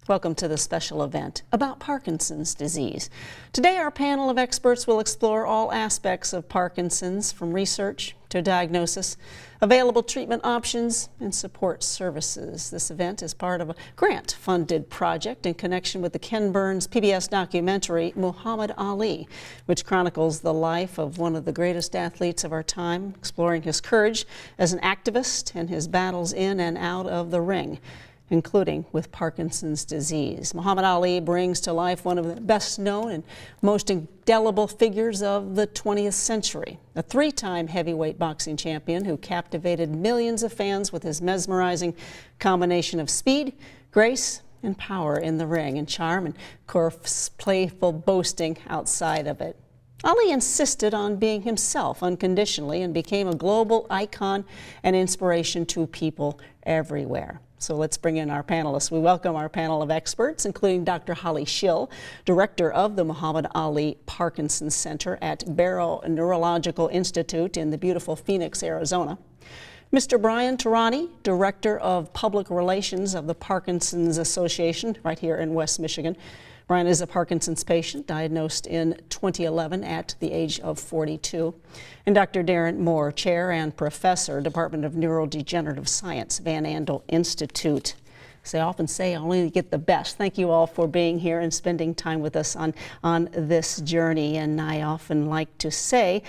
Welcome to the special event about Parkinson's disease. Today, our panel of experts will explore all aspects of Parkinson's, from research to diagnosis, available treatment options, and support services. This event is part of a grant-funded project in connection with the Ken Burns PBS documentary, Muhammad Ali, which chronicles the life of one of the greatest athletes of our time, exploring his courage as an activist and his battles in and out of the ring, including with Parkinson's disease. Muhammad Ali brings to life one of the best known and most indelible figures of the 20th century, a three-time heavyweight boxing champion who captivated millions of fans with his mesmerizing combination of speed, grace, and power in the ring, and charm, and of course, playful boasting outside of it. Ali insisted on being himself unconditionally and became a global icon and inspiration to people everywhere. So let's bring in our panelists. We welcome our panel of experts, including Dr. Holly Schill, director of the Muhammad Ali Parkinson's Center at Barrow Neurological Institute in the beautiful Phoenix, Arizona. Mr. Brian Tehrani, director of public relations of the Parkinson's Association right here in West Michigan. Brian is a Parkinson's patient diagnosed in 2011 at the age of 42. And Dr. Darren Moore, chair and professor, Department of Neurodegenerative Science, Van Andel Institute. As I often say, I only get the best. Thank you all for being here and spending time with us on this journey. And I often like to say,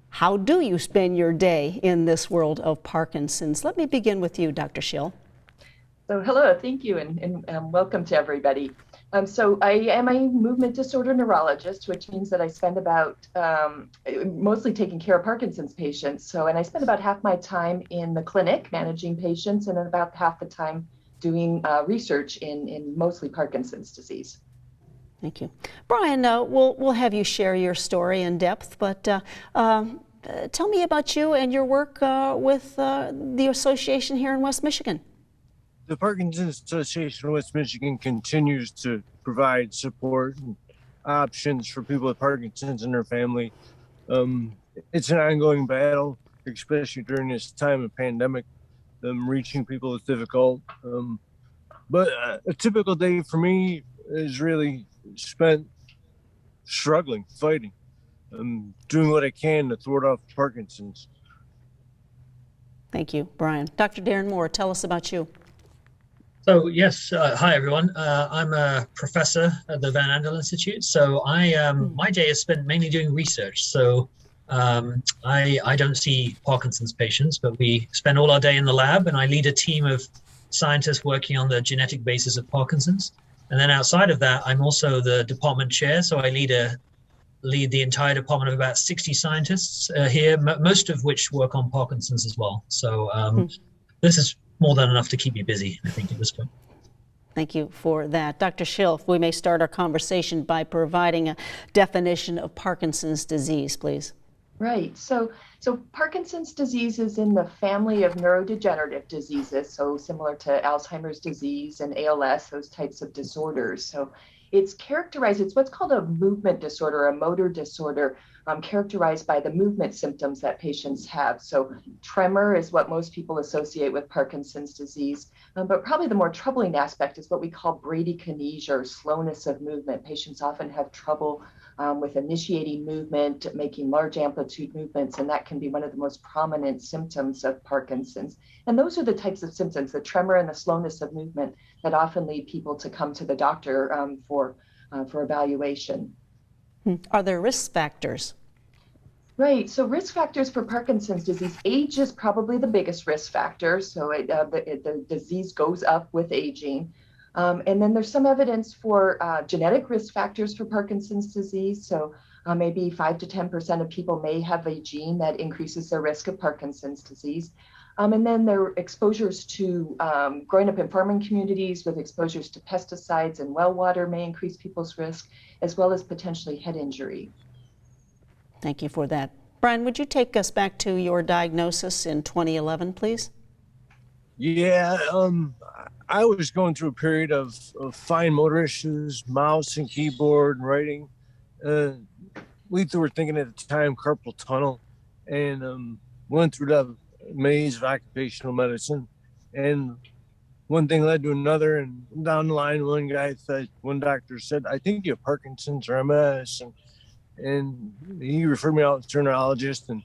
how do you spend your day in this world of Parkinson's? Let me begin with you, Dr. Schill. So hello, thank you, and welcome to everybody. So I am a movement disorder neurologist, which means that I spend about mostly taking care of Parkinson's patients. And I spend about half my time in the clinic managing patients, and about half the time doing research in mostly Parkinson's disease. Thank you. Brian, we'll have you share your story in depth, but tell me about you and your work with the association here in West Michigan. The Parkinson's Association of West Michigan continues to provide support and options for people with Parkinson's and their family. It's an ongoing battle, especially during this time of pandemic. Reaching people is difficult. But a typical day for me is really spent struggling, fighting, doing what I can to thwart off Parkinson's. Thank you, Brian. Dr. Darren Moore, tell us about you. So yes, hi everyone. I'm a professor at the Van Andel Institute. So my day is spent mainly doing research. So I don't see Parkinson's patients, but we spend all our day in the lab, and I lead a team of scientists working on the genetic basis of Parkinson's. And then outside of that, I'm also the department chair. So I lead the entire department of about 60 scientists here, most of which work on Parkinson's as well. So this is more than enough to keep me busy, I think, at this point. Thank you for that. Dr. Schill, if we may start our conversation by providing a definition of Parkinson's disease, please. Right. So Parkinson's disease is in the family of neurodegenerative diseases, so similar to Alzheimer's disease and ALS, those types of disorders. So it's characterized, it's what's called a movement disorder, a motor disorder, characterized by the movement symptoms that patients have. So tremor is what most people associate with Parkinson's disease, but probably the more troubling aspect is what we call bradykinesia, or slowness of movement. Patients often have trouble with initiating movement, making large amplitude movements, and that can be one of the most prominent symptoms of Parkinson's. And those are the types of symptoms, the tremor and the slowness of movement, that often lead people to come to the doctor for evaluation. Are there risk factors? Right. So risk factors for Parkinson's disease, age is probably the biggest risk factor. So the disease goes up with aging. And then there's some evidence for genetic risk factors for Parkinson's disease. So maybe 5 to 10% of people may have a gene that increases their risk of Parkinson's disease. And then there are exposures to growing up in farming communities with exposures to pesticides and well water may increase people's risk, as well as potentially head injury. Thank you for that. Brian, would you take us back to your diagnosis in 2011, please? Yeah, I was going through a period of fine motor issues, mouse and keyboard and writing. We were thinking at the time carpal tunnel, and went through the maze of occupational medicine. And one thing led to another, and down the line, one doctor said, "I think you have Parkinson's or MS," and he referred me out to a neurologist, and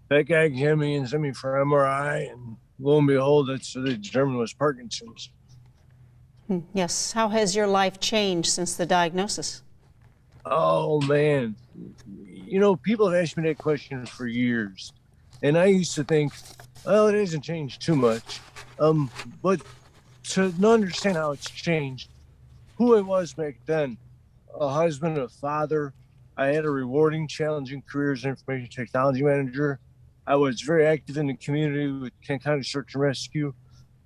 that guy came me and sent me for MRI, and lo and behold, that's what they determined was Parkinson's. Yes. How has your life changed since the diagnosis? Oh man, people have asked me that question for years, and I used to think, well, it hasn't changed too much. But to understand how it's changed, who I was back then, a husband, a father, I had a rewarding, challenging career as an information technology manager. I was very active in the community with Kent County Search and Rescue.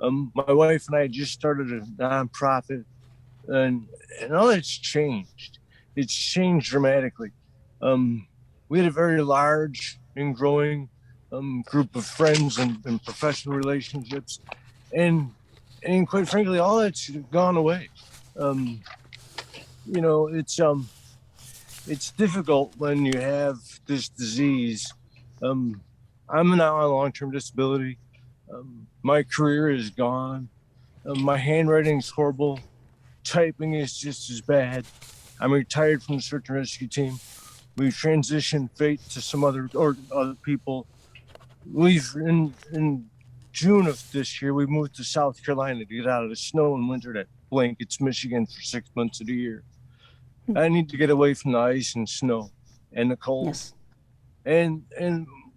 My wife and I just started a nonprofit, and all that's changed. It's changed dramatically. We had a very large and growing group of friends and professional relationships, and quite frankly, all that's gone away. It's difficult when you have this disease. I'm now on long-term disability. My career is gone. My handwriting's horrible. Typing is just as bad. I'm retired from the search and rescue team. We've transitioned fate to some other people. In June of this year, we moved to South Carolina to get out of the snow and winter that blankets Michigan for 6 months of the year. I need to get away from the ice and snow and the cold. Yes. And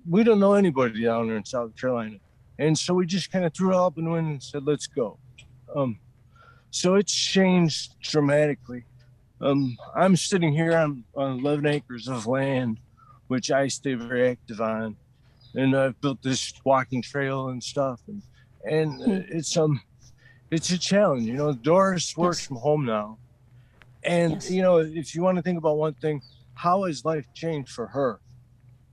we don't know anybody down there in South Carolina. And so we just kind of threw it all up in the wind and said, let's go. So it's changed dramatically. I'm sitting here on 11 acres of land, which I stay very active on. And I've built this walking trail and stuff. And it's a challenge. Doris works from home now. And, if you want to think about one thing, how has life changed for her?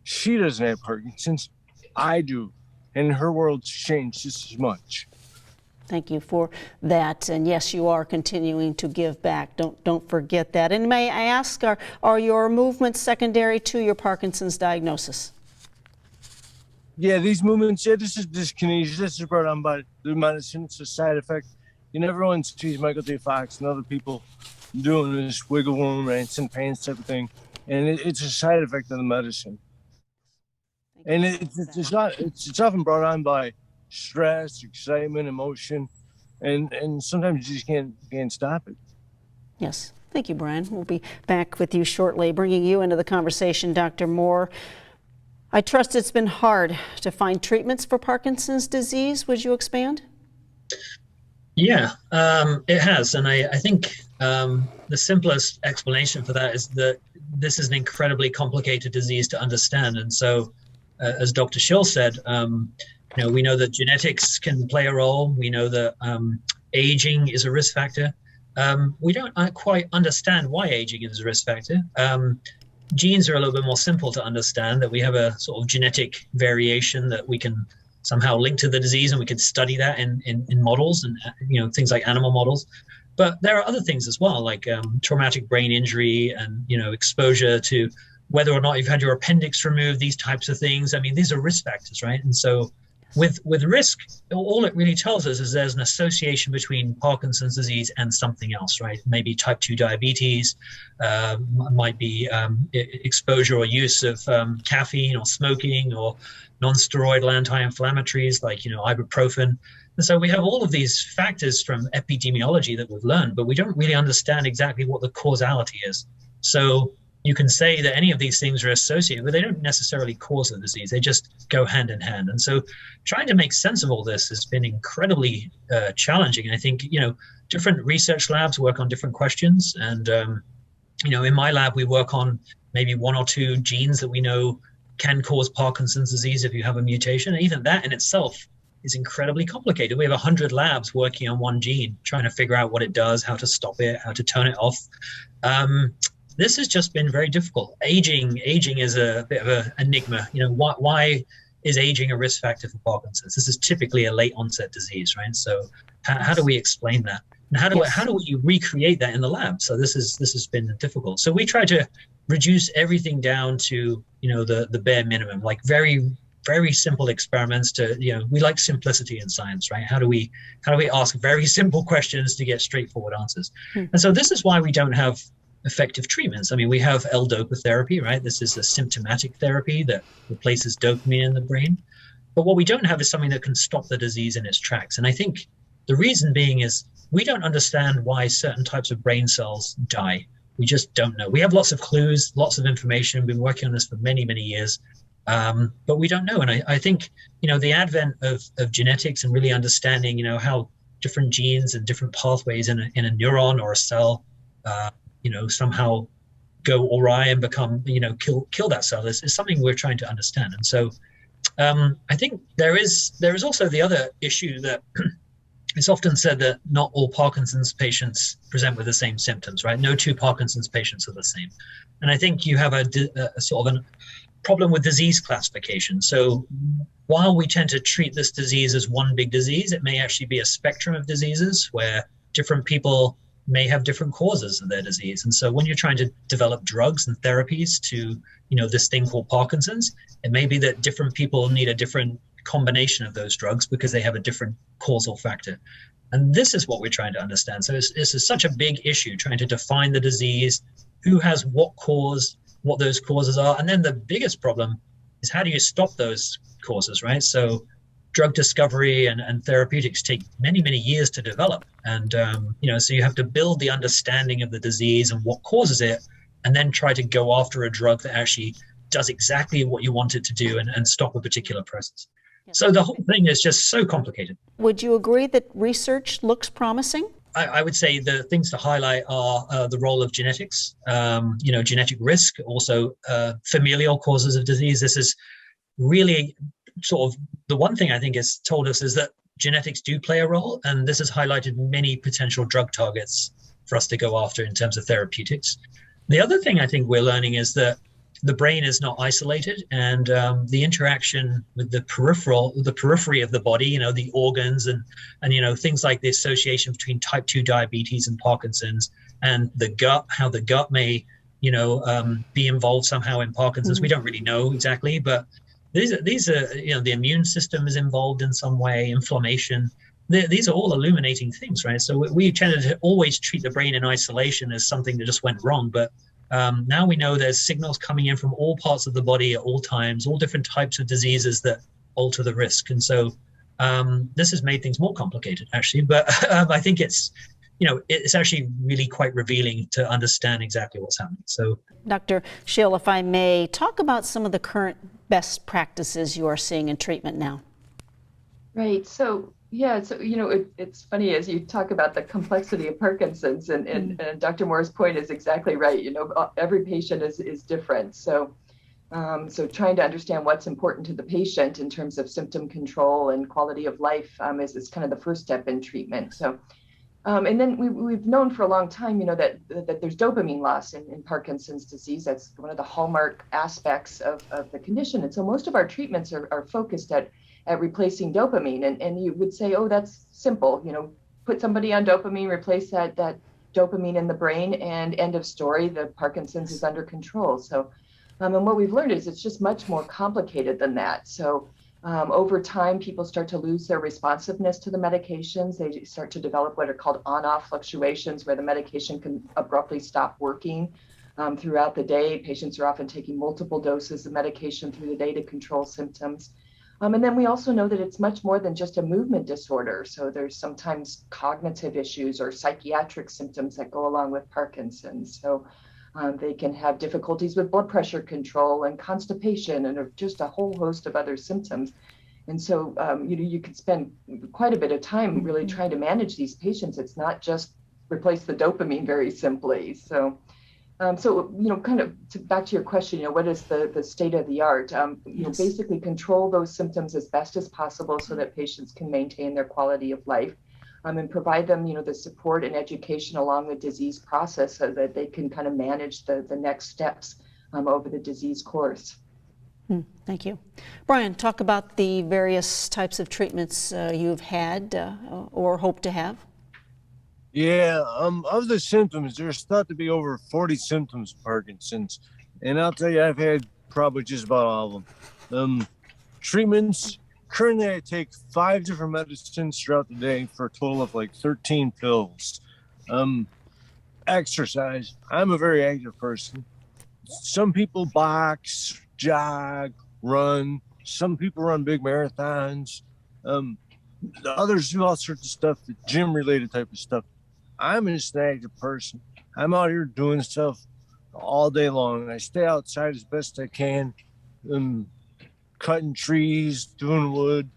She doesn't have Parkinson's. I do. And her world's changed just as much. Thank you for that. And yes, you are continuing to give back. Don't forget that. And may I ask, are your movements secondary to your Parkinson's diagnosis? Yeah, these movements, this is dyskinesia. This is brought on by the medicine. It's a side effect. Everyone sees Michael J. Fox and other people doing this wiggle room, rants and pants type of thing. And it's a side effect of the medicine. And it's often brought on by stress, excitement, emotion, and sometimes you just can't stop it. Yes. Thank you, Brian. We'll be back with you shortly, bringing you into the conversation, Dr. Moore. I trust it's been hard to find treatments for Parkinson's disease. Would you expand? Yeah, it has. And I think the simplest explanation for that is that this is an incredibly complicated disease to understand. And so, as Dr. Schill said, we know that genetics can play a role. We know that aging is a risk factor. We don't quite understand why aging is a risk factor. Genes are a little bit more simple to understand, that we have a sort of genetic variation that we can somehow link to the disease, and we can study that in models and things like animal models. But there are other things as well, like traumatic brain injury and exposure to whether or not you've had your appendix removed, these types of things. I mean, these are risk factors, right? And so with risk, all it really tells us is there's an association between Parkinson's disease and something else, right? Maybe type 2 diabetes, might be exposure or use of caffeine or smoking or non-steroidal anti-inflammatories like, ibuprofen. And so we have all of these factors from epidemiology that we've learned, but we don't really understand exactly what the causality is. So you can say that any of these things are associated, but they don't necessarily cause the disease. They just go hand in hand. And so trying to make sense of all this has been incredibly challenging. I think, different research labs work on different questions. And, in my lab, we work on maybe 1 or 2 genes that we know can cause Parkinson's disease if you have a mutation. And even that in itself is incredibly complicated. We have 100 labs working on one gene, trying to figure out what it does, how to stop it, how to turn it off. This has just been very difficult. Aging is a bit of an enigma. Why is aging a risk factor for Parkinson's? This is typically a late onset disease, right? So how do we explain that? And how do we recreate that in the lab? So this has been difficult. So we try to reduce everything down to the bare minimum, like very very simple experiments to, we like simplicity in science, right? How do we ask very simple questions to get straightforward answers? And so this is why we don't have effective treatments. I mean, we have L-DOPA therapy, right? This is a symptomatic therapy that replaces dopamine in the brain. But what we don't have is something that can stop the disease in its tracks. And I think the reason being is we don't understand why certain types of brain cells die. We just don't know. We have lots of clues, lots of information. We've been working on this for many, many years, but we don't know. And I think, the advent of genetics and really understanding, how different genes and different pathways in a neuron or a cell, somehow go awry and become, kill that cell is something we're trying to understand. And so I think there is also the other issue that it's often said that not all Parkinson's patients present with the same symptoms, right? No two Parkinson's patients are the same. And I think you have a sort of a problem with disease classification. So while we tend to treat this disease as one big disease, it may actually be a spectrum of diseases where different people may have different causes of their disease. And so when you're trying to develop drugs and therapies to, this thing called Parkinson's, it may be that different people need a different combination of those drugs because they have a different causal factor. And this is what we're trying to understand. So this is such a big issue, trying to define the disease, who has what cause, what those causes are. And then the biggest problem is how do you stop those causes, right? So drug discovery and therapeutics take many, many years to develop. And, so you have to build the understanding of the disease and what causes it, and then try to go after a drug that actually does exactly what you want it to do and stop a particular process. Yes. So the whole thing is just so complicated. Would you agree that research looks promising? I would say the things to highlight are the role of genetics, genetic risk, also familial causes of disease. This is really sort of the one thing I think has told us is that genetics do play a role, and this has highlighted many potential drug targets for us to go after in terms of therapeutics. The other thing I think we're learning is that the brain is not isolated, and the interaction with the periphery of the body, the organs and things like the association between type 2 diabetes and Parkinson's, and the gut, how the gut may, be involved somehow in Parkinson's. We don't really know exactly, but these are the immune system is involved in some way, inflammation. These are all illuminating things, right? So we tended to always treat the brain in isolation as something that just went wrong, but now we know there's signals coming in from all parts of the body at all times, all different types of diseases that alter the risk. And so this has made things more complicated, actually. But I think it's actually really quite revealing to understand exactly what's happening. So, Dr. Schill, if I may, talk about some of the current best practices you are seeing in treatment now. Right. So, yeah, so, it's funny as you talk about the complexity of Parkinson's, and Dr. Moore's point is exactly right. Every patient is different. So trying to understand what's important to the patient in terms of symptom control and quality of life is kind of the first step in treatment. So, and then we've known for a long time, that there's dopamine loss in Parkinson's disease. That's one of the hallmark aspects of the condition. And so most of our treatments are focused at replacing dopamine. And you would say, oh, that's simple. Put somebody on dopamine, replace that dopamine in the brain, and end of story, the Parkinson's is under control. So, and what we've learned is it's just much more complicated than that. So over time, people start to lose their responsiveness to the medications. They start to develop what are called on-off fluctuations, where the medication can abruptly stop working throughout the day. Patients are often taking multiple doses of medication through the day to control symptoms. And then we also know that it's much more than just a movement disorder. So there's sometimes cognitive issues or psychiatric symptoms that go along with Parkinson's. So they can have difficulties with blood pressure control and constipation and just a whole host of other symptoms. And so, you could spend quite a bit of time really trying to manage these patients. It's not just replace the dopamine very simply. So, kind of back to your question, what is the state of the art? Yes. Basically control those symptoms as best as possible so that patients can maintain their quality of life, and provide them, the support and education along the disease process so that they can kind of manage the next steps over the disease course. Thank you. Brian, talk about the various types of treatments you've had or hope to have. Yeah, of the symptoms, there's thought to be over 40 symptoms of Parkinson's, and I'll tell you, I've had probably just about all of them. treatments. Currently, I take 5 different medicines throughout the day for a total of like 13 pills. Exercise. I'm a very active person. Some people box, jog, run. Some people run big marathons. The others do all sorts of stuff, the gym-related type of stuff. I'm just an active person. I'm out here doing stuff all day long. I stay outside as best I can, cutting trees, doing wood,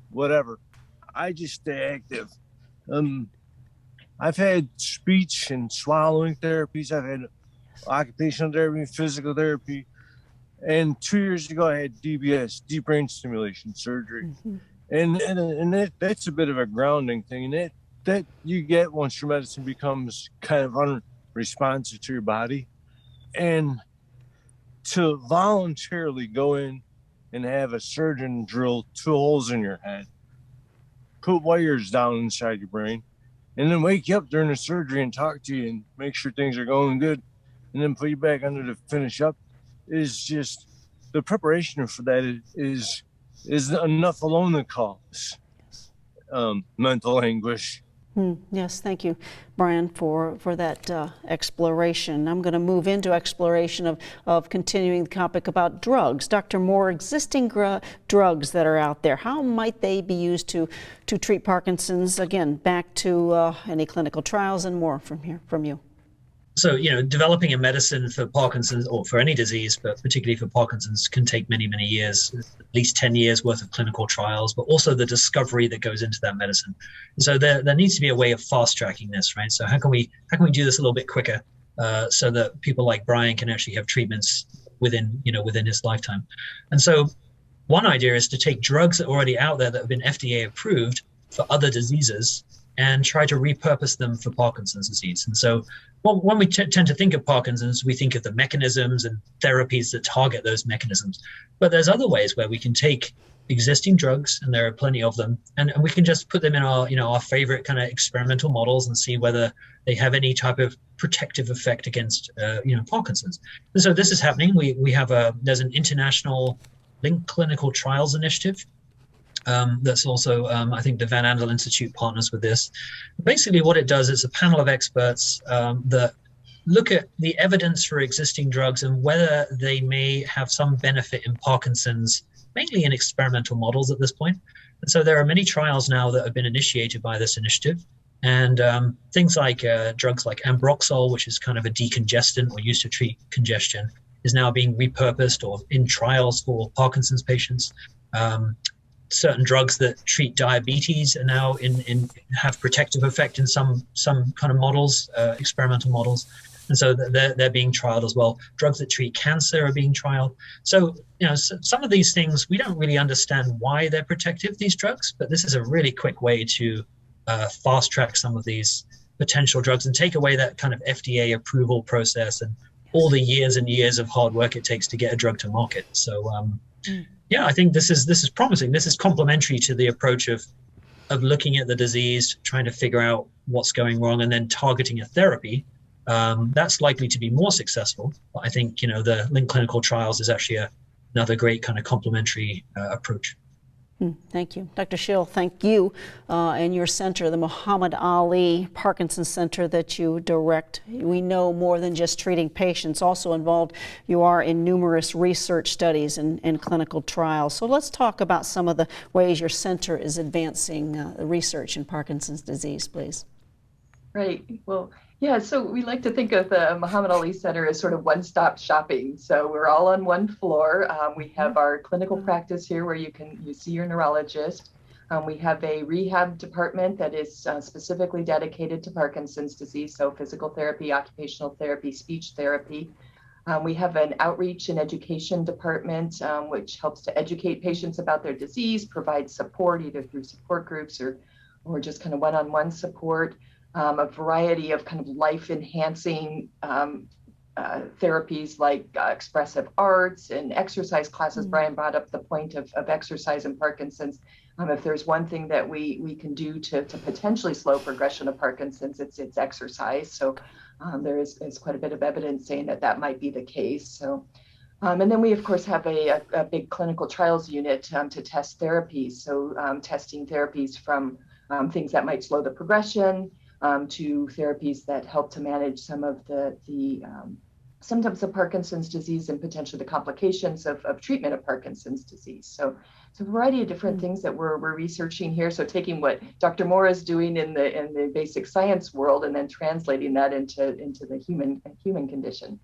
whatever. I just stay active. I've had speech and swallowing therapies. I've had occupational therapy, physical therapy. And 2 years ago, I had DBS, deep brain stimulation surgery. And that's a bit of a grounding thing. That you get once your medicine becomes kind of unresponsive to your body. And to voluntarily go in and have a surgeon drill 2 holes in your head, put wires down inside your brain, and then wake you up during the surgery and talk to you and make sure things are going good, and then put you back under to finish up, is just, the preparation for that is enough alone to cause mental anguish. Yes, thank you, Brian, for that exploration. I'm going to move into exploration of continuing the topic about drugs. Dr. Moore, existing drugs that are out there, how might they be used to treat Parkinson's? Again, back to any clinical trials and more from you. So, developing a medicine for Parkinson's or for any disease, but particularly for Parkinson's, can take many, many years, at least 10 years worth of clinical trials, but also the discovery that goes into that medicine. And so there needs to be a way of fast tracking this, right? So how can we do this a little bit quicker so that people like Brian can actually have treatments within his lifetime? And so one idea is to take drugs that are already out there that have been FDA approved for other diseases and try to repurpose them for Parkinson's disease. And so when we tend to think of Parkinson's, we think of the mechanisms and therapies that target those mechanisms. But there's other ways where we can take existing drugs, and there are plenty of them, and we can just put them in our favorite kind of experimental models and see whether they have any type of protective effect against Parkinson's. And so this is happening. We have there's an international linked clinical trials initiative. That's also, I think the Van Andel Institute partners with this. Basically what it does is a panel of experts that look at the evidence for existing drugs and whether they may have some benefit in Parkinson's, mainly in experimental models at this point. And so there are many trials now that have been initiated by this initiative. And things like drugs like Ambroxol, which is kind of a decongestant or used to treat congestion, is now being repurposed or in trials for Parkinson's patients. Certain drugs that treat diabetes are now have protective effect in some kind of models, experimental models, and so they're being trialed as well. Drugs that treat cancer are being trialed. So some of these things we don't really understand why they're protective, these drugs, but this is a really quick way to fast track some of these potential drugs and take away that kind of FDA approval process and all the years and years of hard work it takes to get a drug to market. So. Yeah, I think this is promising. This is complementary to the approach of looking at the disease, trying to figure out what's going wrong, and then targeting a therapy. That's likely to be more successful. But I think the linked clinical trials is actually another great kind of complementary approach. Thank you. Dr. Schill, thank you and your center, the Muhammad Ali Parkinson's Center that you direct. We know more than just treating patients, also involved you are in numerous research studies and clinical trials. So let's talk about some of the ways your center is advancing research in Parkinson's disease, please. Right. Well, yeah, so we like to think of the Muhammad Ali Center as sort of one-stop shopping. So we're all on one floor. We have our clinical practice here where you see your neurologist. We have a rehab department that is specifically dedicated to Parkinson's disease, so physical therapy, occupational therapy, speech therapy. We have an outreach and education department, which helps to educate patients about their disease, provide support either through support groups or just kind of one-on-one support. A variety of kind of life-enhancing therapies like expressive arts and exercise classes. Brian brought up the point of exercise in Parkinson's. If there's one thing that we can do to potentially slow progression of Parkinson's, it's exercise. So there is quite a bit of evidence saying that might be the case. So And then we, of course, have a big clinical trials unit to test therapies. So testing therapies from things that might slow the progression to therapies that help to manage some of the symptoms of Parkinson's disease and potentially the complications of treatment of Parkinson's disease. So it's a variety of different things that we're researching here. So taking what Dr. Moore is doing in the basic science world and then translating that into the human condition.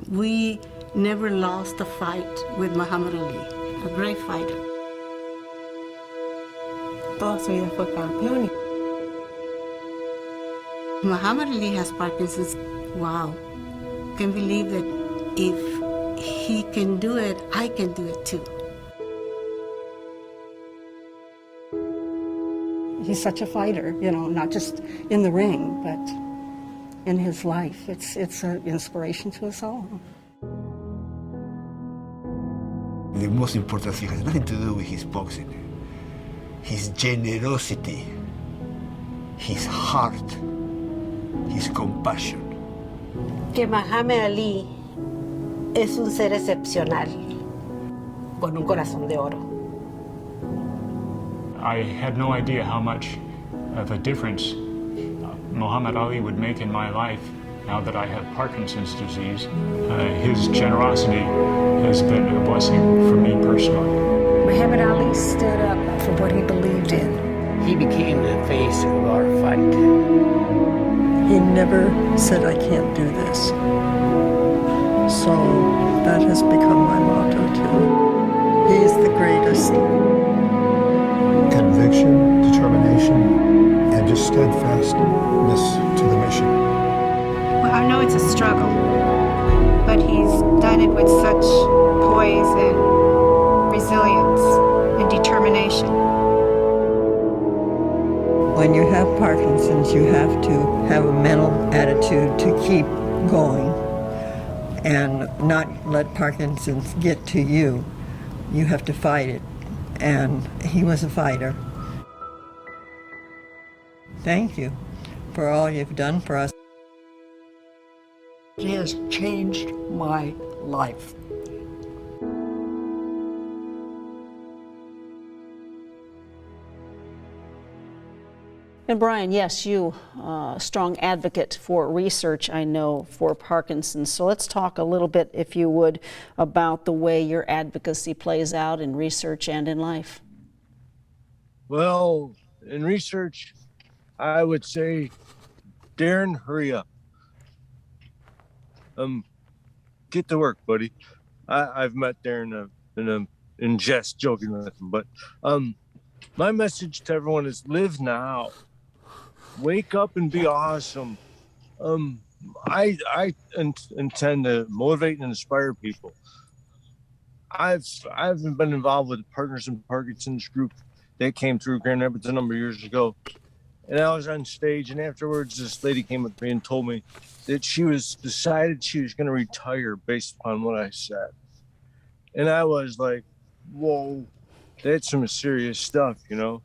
We never lost a fight with Muhammad Ali, a great fighter. Toda su vida fue campeón. Muhammad Ali has Parkinson's. Wow. Can believe that if he can do it, I can do it too. He's such a fighter, you know, not just in the ring, but in his life. It's an inspiration to us all. The most important thing has nothing to do with his boxing. His generosity, his heart, his compassion. Que Muhammad Ali es un ser excepcional, con un corazón de oro. I had no idea how much of a difference Muhammad Ali would make in my life now that I have Parkinson's disease. His generosity has been a blessing for me personally. Muhammad Ali stood up for what he believed in. He became the face of our fight. He never said, I can't do this. So that has become my motto too. He is the greatest. Conviction, determination, and just steadfastness to the mission. Well, I know it's a struggle, but he's done it with such poise and resilience and determination. When you have Parkinson's, you have to have a mental attitude to keep going and not let Parkinson's get to you. You have to fight it. And he was a fighter. Thank you for all you've done for us. It has changed my life. And Brian, yes, you, strong advocate for research, I know, for Parkinson's. So let's talk a little bit, if you would, about the way your advocacy plays out in research and in life. Well, in research, I would say, Darren, hurry up. Get to work, buddy. I've met Darren in jest, joking with him, but my message to everyone is live now. Wake up and be awesome. I intend to motivate and inspire people. I've been involved with the Partners in Parkinson's group that came through Grand Rapids a number of years ago. And I was on stage, and afterwards this lady came up to me and told me that she was decided she was going to retire based upon what I said. And I was like, whoa, that's some serious stuff, you know?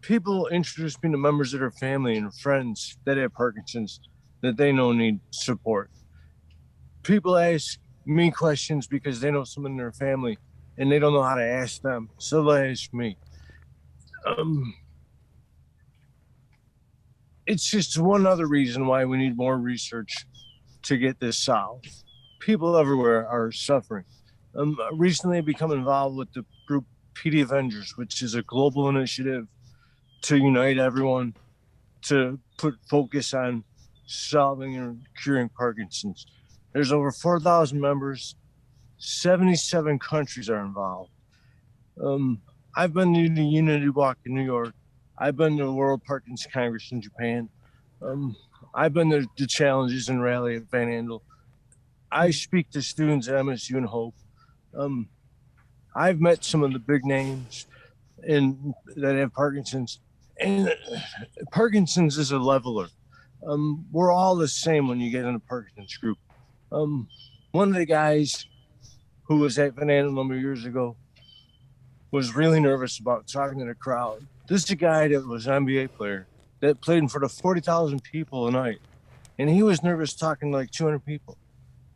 People introduce me to members of their family and friends that have Parkinson's that they know need support. People ask me questions because they know someone in their family and they don't know how to ask them, so they ask me. It's just one other reason why we need more research to get this solved. People everywhere are suffering. Recently I've become involved with the group PD Avengers, which is a global initiative to unite everyone to put focus on solving and curing Parkinson's. There's over 4,000 members, 77 countries are involved. I've been to the Unity Walk in New York. I've been to the World Parkinson's Congress in Japan. I've been to the Challenges and Rally at Van Andel. I speak to students at MSU and Hope. I've met some of the big names that have Parkinson's. And Parkinson's is a leveler. We're all the same when you get in a Parkinson's group. One of the guys who was at Van Andel a number of years ago was really nervous about talking to the crowd. This is a guy that was an NBA player that played in front of 40,000 people a night. And he was nervous talking to like 200 people.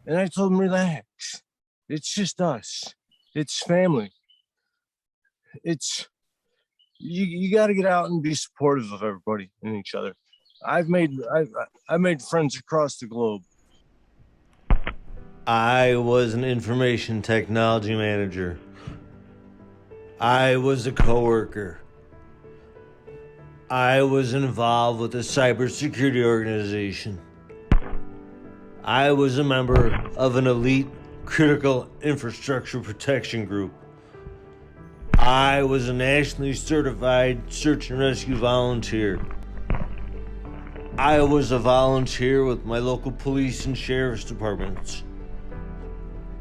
And I told him, relax. It's just us. It's family. You got to get out and be supportive of everybody and each other. I've made friends across the globe. I was an information technology manager. I was a coworker. I was involved with a cybersecurity organization. I was a member of an elite critical infrastructure protection group. I was a nationally certified search and rescue volunteer. I was a volunteer with my local police and sheriff's departments.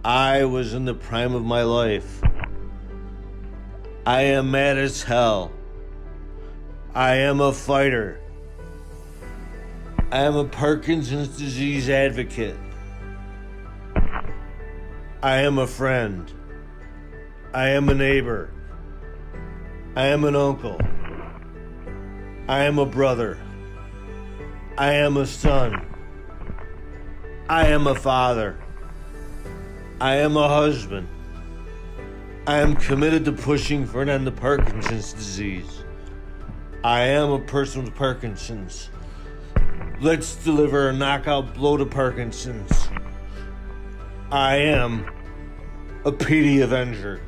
I was in the prime of my life. I am mad as hell. I am a fighter. I am a Parkinson's disease advocate. I am a friend. I am a neighbor. I am an uncle. I am a brother. I am a son. I am a father. I am a husband. I am committed to pushing for an end to Parkinson's disease. I am a person with Parkinson's. Let's deliver a knockout blow to Parkinson's. I am a PD Avenger.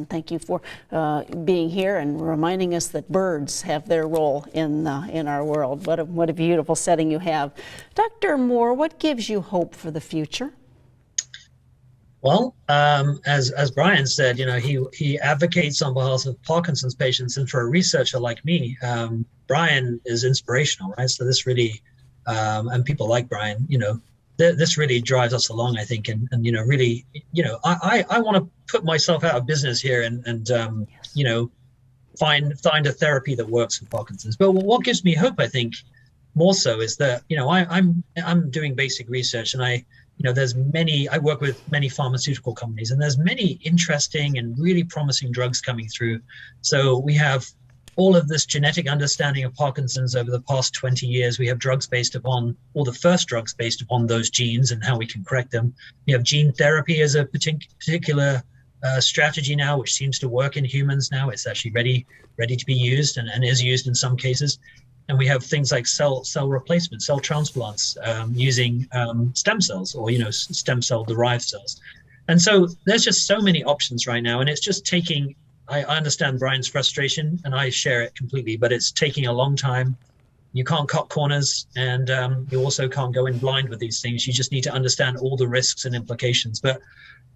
Thank you for being here and reminding us that birds have their role in our world. What a beautiful setting you have. Dr. Moore, what gives you hope for the future? Well, as Brian said, you know, he advocates on behalf of Parkinson's patients, and for a researcher like me, Brian is inspirational, right? So this really, and people like Brian, you know, this really drives us along, I think, and you know, really, you know, I want to put myself out of business here and you know, find a therapy that works for Parkinson's. But what gives me hope, I think, more so is that, you know, I'm doing basic research, and I work with many pharmaceutical companies, and there's many interesting and really promising drugs coming through. So we have all of this genetic understanding of Parkinson's over the past 20 years. We have drugs based upon, or the first drugs based upon those genes and how we can correct them. We have gene therapy as a particular strategy now, which seems to work in humans now. It's actually ready to be used and is used in some cases. And we have things like cell replacement, cell transplants using stem cells, or, you know, stem cell derived cells. And so there's just so many options right now, and it's just taking, I understand Brian's frustration, and I share it completely, but it's taking a long time. You can't cut corners, and you also can't go in blind with these things. You just need to understand all the risks and implications. But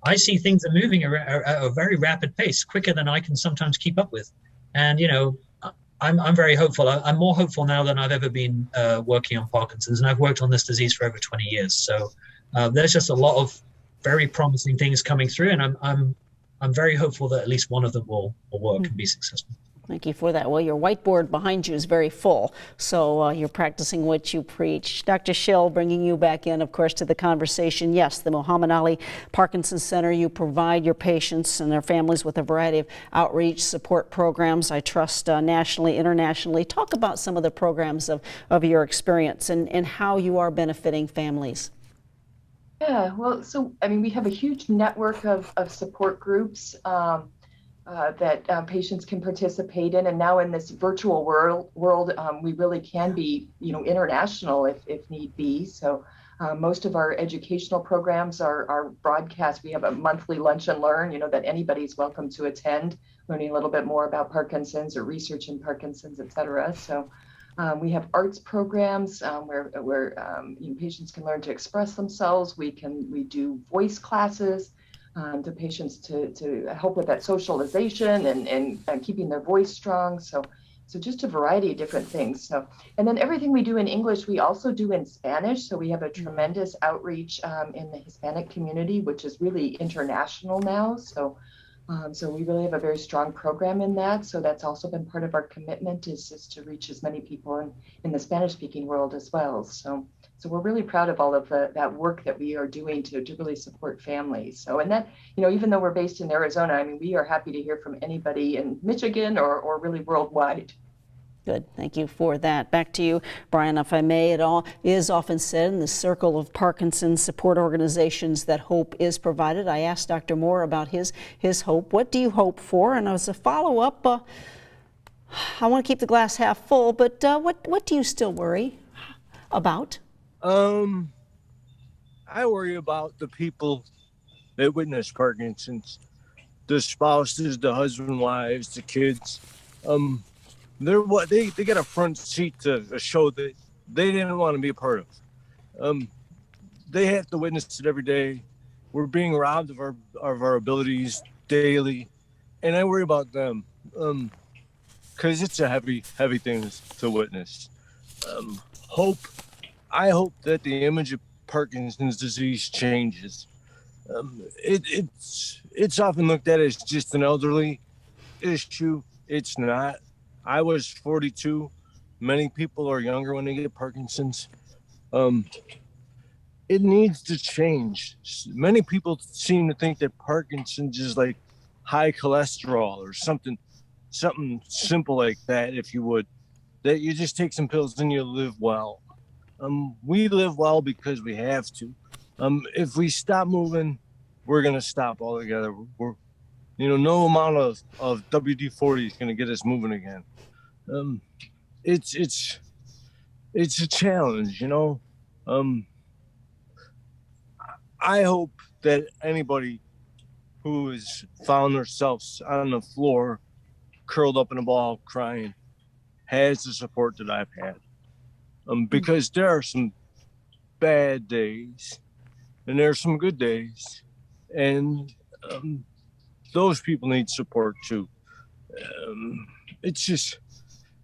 I see things are moving at a very rapid pace, quicker than I can sometimes keep up with. And, you know, I'm very hopeful. I'm more hopeful now than I've ever been working on Parkinson's, and I've worked on this disease for over 20 years. So there's just a lot of very promising things coming through, and I'm very hopeful that at least one of them will work and be successful. Thank you for that. Well, your whiteboard behind you is very full, so you're practicing what you preach. Dr. Schill, bringing you back in, of course, to the conversation. Yes, the Muhammad Ali Parkinson's Center, you provide your patients and their families with a variety of outreach support programs, I trust nationally, internationally. Talk about some of the programs of your experience and how you are benefiting families. Yeah, well, so, I mean, we have a huge network of support groups that patients can participate in. And now in this virtual world, we really can be, you know, international if need be. So most of our educational programs are broadcast. We have a monthly lunch and learn, you know, that anybody's welcome to attend, learning a little bit more about Parkinson's or research in Parkinson's, et cetera. So we have arts programs where you know, patients can learn to express themselves. We do voice classes to patients to help with that socialization and keeping their voice strong. So just a variety of different things. So, and then everything we do in English, we also do in Spanish. So we have a tremendous outreach in the Hispanic community, which is really international now. So So we really have a very strong program in that. So that's also been part of our commitment is just to reach as many people in the Spanish-speaking world as well. So we're really proud of all of that work that we are doing to really support families. So, and that, even though we're based in Arizona, I mean, we are happy to hear from anybody in Michigan or really worldwide. Good. Thank you for that. Back to you, Brian. If I may, it all is often said in the circle of Parkinson's support organizations that hope is provided. I asked Dr. Moore about his hope. What do you hope for? And as a follow-up, I want to keep the glass half full, but what do you still worry about? I worry about the people that witness Parkinson's, the spouses, the husband, wives, the kids. They got a front seat to a show that they didn't want to be a part of. They have to witness it every day. We're being robbed of our abilities daily, and I worry about them because it's a heavy thing to witness. Hope. I hope that the image of Parkinson's disease changes. It's often looked at as just an elderly issue. It's not. I was 42. Many people are younger when they get Parkinson's. It needs to change. Many people seem to think that Parkinson's is like high cholesterol or something simple like that, if you would, that you just take some pills and you live well. We live well because we have to. If we stop moving, we're going to stop altogether. No amount of WD-40 is going to get us moving again. It's a challenge, I hope that anybody who has found themselves on the floor, curled up in a ball, crying, has the support that I've had. Because there are some bad days and there are some good days, and those people need support too.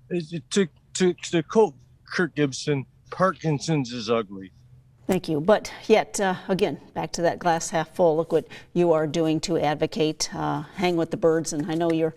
To quote Kirk Gibson, Parkinson's is ugly. Thank you. But yet, again, back to that glass half full. Look what you are doing to advocate, hang with the birds, and I know you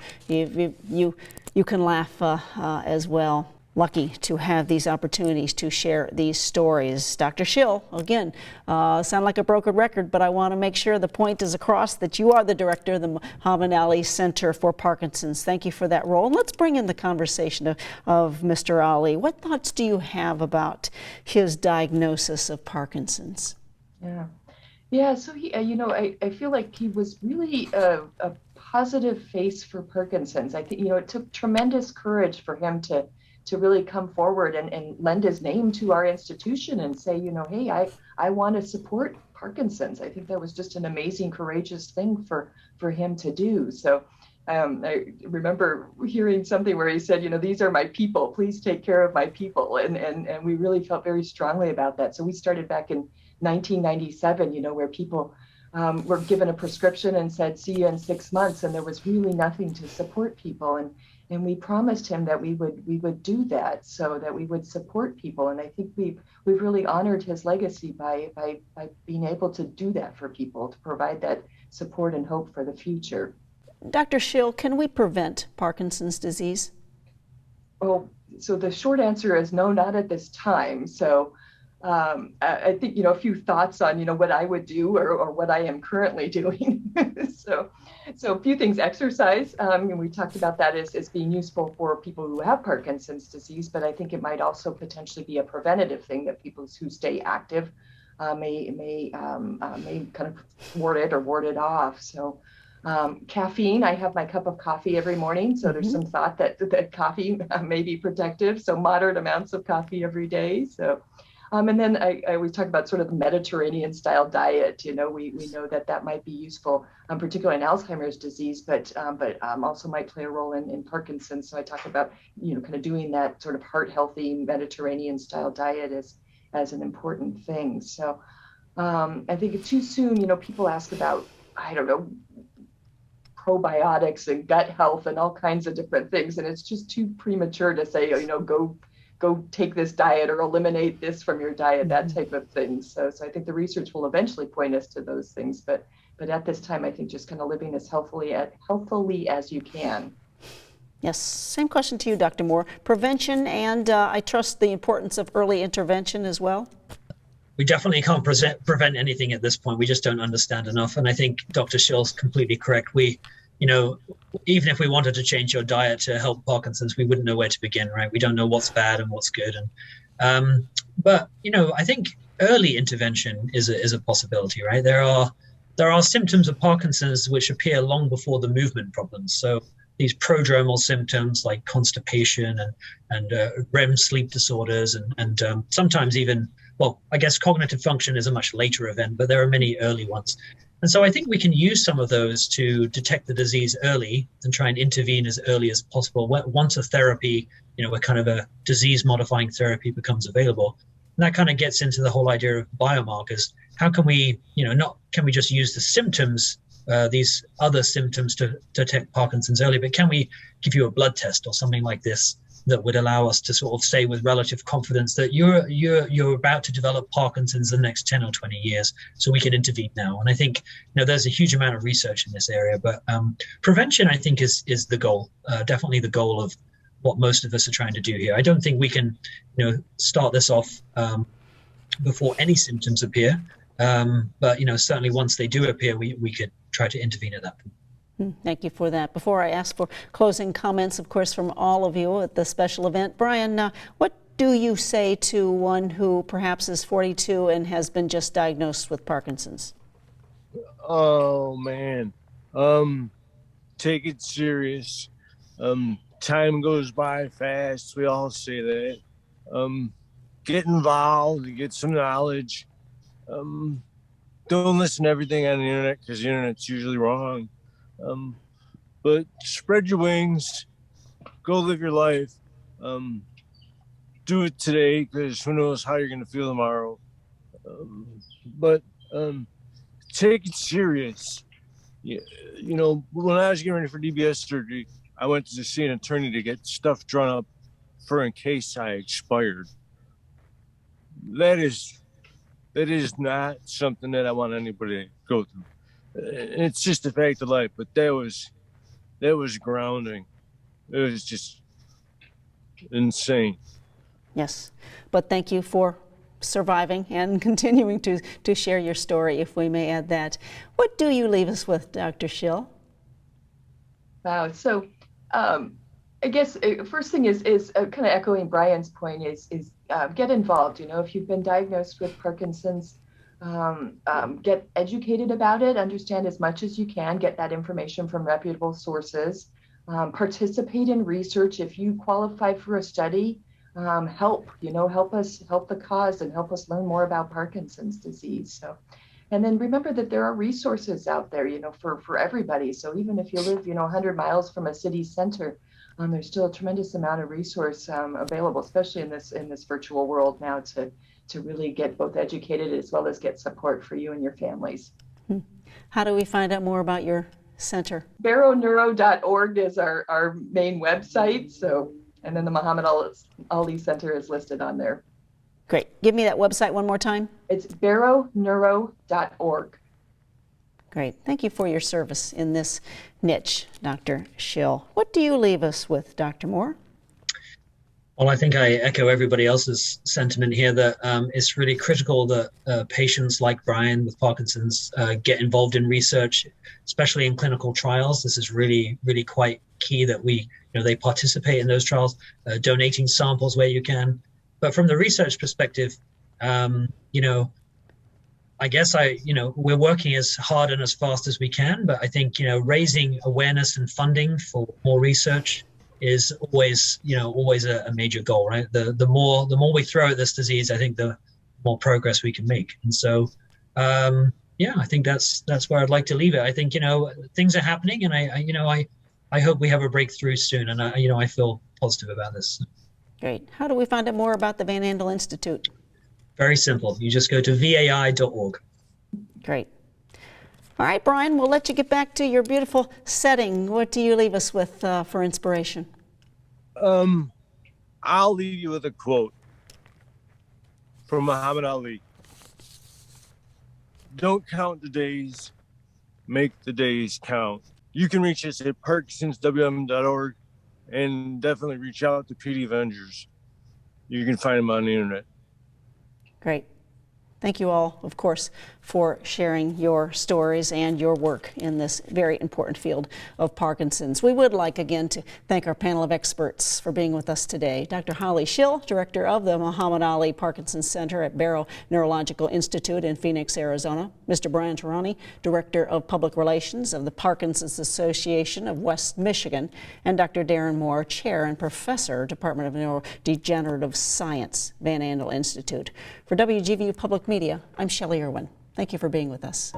can laugh as well. Lucky to have these opportunities to share these stories. Dr. Schill, again, sound like a broken record, but I want to make sure the point is across that you are the director of the Muhammad Ali Center for Parkinson's. Thank you for that role. And let's bring in the conversation of Mr. Ali. What thoughts do you have about his diagnosis of Parkinson's? Yeah. So he, I feel like he was really a positive face for Parkinson's. I think, it took tremendous courage for him to really come forward and lend his name to our institution and say, hey, I want to support Parkinson's. I think that was just an amazing, courageous thing for him to do. So I remember hearing something where he said, these are my people, please take care of my people. And we really felt very strongly about that. So we started back in 1997, where people were given a prescription and said, see you in 6 months. And there was really nothing to support people. And we promised him that we would do that, so that we would support people. And I think we've really honored his legacy by being able to do that for people, to provide that support and hope for the future. Dr. Schill, can we prevent Parkinson's disease? Well, so the short answer is no, not at this time. So I think, a few thoughts on, what I would do or what I am currently doing. So a few things. Exercise, and we talked about that as being useful for people who have Parkinson's disease, but I think it might also potentially be a preventative thing that people who stay active may kind of ward it off. So caffeine, I have my cup of coffee every morning. So there's some thought that coffee may be protective. So moderate amounts of coffee every day. So and then I always talk about sort of the Mediterranean style diet. We know that might be useful, particularly in Alzheimer's disease, but also might play a role in Parkinson's. So I talk about, kind of doing that sort of heart healthy Mediterranean style diet as an important thing. So I think it's too soon, people ask about, I don't know, probiotics and gut health and all kinds of different things. And it's just too premature to say, go take this diet or eliminate this from your diet, that type of thing. So I think the research will eventually point us to those things, but But at this time, I think just kind of living as healthily as you can. Yes, same question to you, Dr. Moore. Prevention and I trust the importance of early intervention as well. We definitely can't prevent anything at this point. We just don't understand enough. And I think Dr. Schill's completely correct. We, even if we wanted to change your diet to help Parkinson's, we wouldn't know where to begin, right? We don't know what's bad and what's good. And but I think early intervention is a possibility, right? There are symptoms of Parkinson's which appear long before the movement problems. So these prodromal symptoms like constipation and REM sleep disorders and sometimes even, well, I guess cognitive function is a much later event, but there are many early ones. And so I think we can use some of those to detect the disease early and try and intervene as early as possible. Once a therapy, a kind of a disease-modifying therapy becomes available, and that kind of gets into the whole idea of biomarkers. How can we, can we just use the symptoms, these other symptoms to detect Parkinson's early, but can we give you a blood test or something like this that would allow us to sort of say with relative confidence that you're about to develop Parkinson's in the next 10 or 20 years, so we can intervene now. And I think there's a huge amount of research in this area, but prevention, I think, is the goal, definitely the goal of what most of us are trying to do here. I don't think we can start this off before any symptoms appear, but certainly once they do appear, we could try to intervene at that point. Thank you for that. Before I ask for closing comments, of course, from all of you at the special event, Brian, what do you say to one who perhaps is 42 and has been just diagnosed with Parkinson's? Oh, man. Take it serious. Time goes by fast. We all say that. Get involved and get some knowledge. Don't listen to everything on the internet because the internet's usually wrong. But spread your wings, go live your life. Do it today because who knows how you're going to feel tomorrow. But take it serious. When I was getting ready for DBS surgery, I went to see an attorney to get stuff drawn up for in case I expired. That is not something that I want anybody to go through. It's just a fact of life, but that was grounding. It was just insane. Yes, but thank you for surviving and continuing to share your story, if we may add that. What do you leave us with, Dr. Schill? Wow. So I guess first thing is kind of echoing Brian's point is get involved. If you've been diagnosed with Parkinson's, get educated about it, understand as much as you can, get that information from reputable sources, participate in research. If you qualify for a study, help the cause and help us learn more about Parkinson's disease. So, and then remember that there are resources out there, for everybody. So even if you live, 100 miles from a city center, there's still a tremendous amount of resource available, especially in this virtual world now, to really get both educated as well as get support for you and your families. How do we find out more about your center? BarrowNeuro.org is our main website. So, and then the Muhammad Ali Center is listed on there. Great. Give me that website one more time. It's BarrowNeuro.org. Great. Thank you for your service in this niche, Dr. Schill. What do you leave us with, Dr. Moore? Well, I think I echo everybody else's sentiment here that it's really critical that patients like Brian with Parkinson's get involved in research, especially in clinical trials. This is really, really quite key that they participate in those trials, donating samples where you can. But from the research perspective, I guess we're working as hard and as fast as we can, but I think, raising awareness and funding for more research is always a major goal, right? The more we throw at this disease, I think the more progress we can make. And so, I think that's where I'd like to leave it. I think, things are happening, and I hope we have a breakthrough soon. And I feel positive about this. Great. How do we find out more about the Van Andel Institute? Very simple. You just go to vai.org. Great. All right, Brian, we'll let you get back to your beautiful setting. What do you leave us with for inspiration? I'll leave you with a quote from Muhammad Ali. Don't count the days, make the days count. You can reach us at parkinsonswm.org and definitely reach out to PD Avengers. You can find them on the internet. Great. Thank you all, of course, for sharing your stories and your work in this very important field of Parkinson's. We would like, again, to thank our panel of experts for being with us today. Dr. Holly Schill, director of the Muhammad Ali Parkinson Center at Barrow Neurological Institute in Phoenix, Arizona. Mr. Brian Tehrani, director of public relations of the Parkinson's Association of West Michigan. And Dr. Darren Moore, chair and professor, Department of Neurodegenerative Science, Van Andel Institute. For WGVU Public Media, I'm Shelley Irwin. Thank you for being with us.